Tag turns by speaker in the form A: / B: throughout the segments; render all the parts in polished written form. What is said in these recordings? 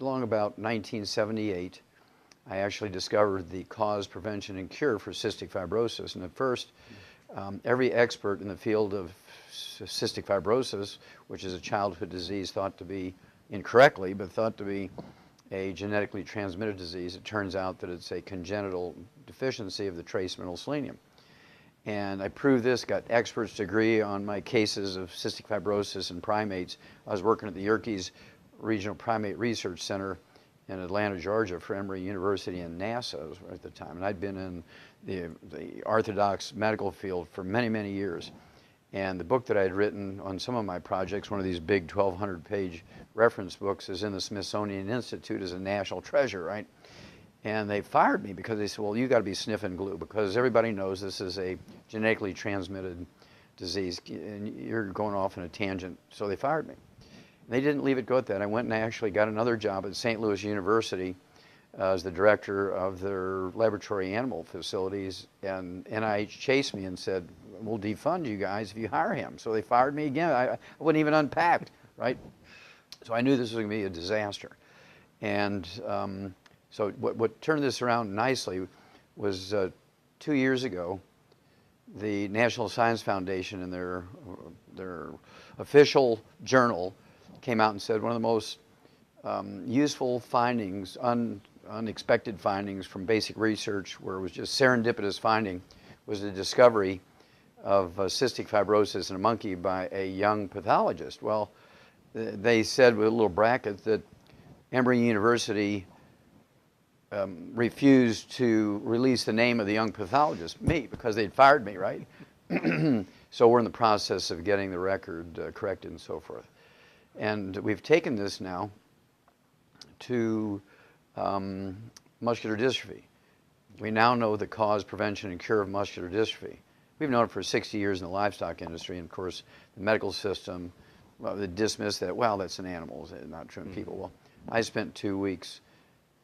A: along about 1978, I actually discovered the cause, prevention, and cure for cystic fibrosis. And at first, every expert in the field of cystic fibrosis, which is a childhood disease thought to be incorrectly, but thought to be a genetically transmitted disease, it turns out that it's a congenital deficiency of the trace mineral selenium. And I proved this, got experts to agree on my cases of cystic fibrosis in primates. I was working at the Yerkes Regional Primate Research Center in Atlanta, Georgia for Emory University and NASA at the time. And I'd been in the orthodox medical field for many, many years. And the book that I had written on some of my projects, one of these big 1,200-page reference books, is in the Smithsonian Institute as a national treasure, right? And they fired me because they said, well, you got to be sniffing glue because everybody knows this is a genetically transmitted disease and you're going off on a tangent. So they fired me. And they didn't leave it go at that. I went and I actually got another job at St. Louis University as the director of their laboratory animal facilities. And NIH chased me and said, we'll defund you guys if you hire him. So they fired me again. I wasn't even unpacked, right? So I knew this was going to be a disaster. And so what turned this around nicely was 2 years ago, the National Science Foundation in their official journal came out and said one of the most useful findings, unexpected findings from basic research, where it was just serendipitous finding, was the discovery of cystic fibrosis in a monkey by a young pathologist. Well, they said with a little bracket that Emory University refused to release the name of the young pathologist, me, because they'd fired me, right? So we're in the process of getting the record corrected and so forth. And we've taken this now to muscular dystrophy. We now know the cause, prevention, and cure of muscular dystrophy. We've known it for 60 years in the livestock industry, and of course, the medical system, well, they dismiss that, well, that's in animals, not true in people. Well, I spent 2 weeks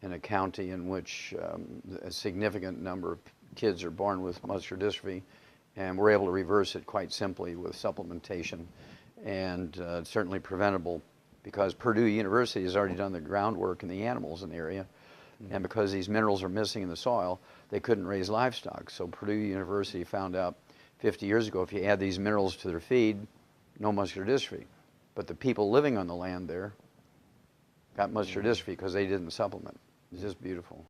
A: in a county in which a significant number of kids are born with muscular dystrophy, and we're able to reverse it quite simply with supplementation, and certainly preventable because Purdue University has already done the groundwork in the animals in the area, and because these minerals are missing in the soil, they couldn't raise livestock. So Purdue University found out 50 years ago if you add these minerals to their feed, no muscular dystrophy. But the people living on the land there got muscular dystrophy because they didn't supplement. It's just beautiful.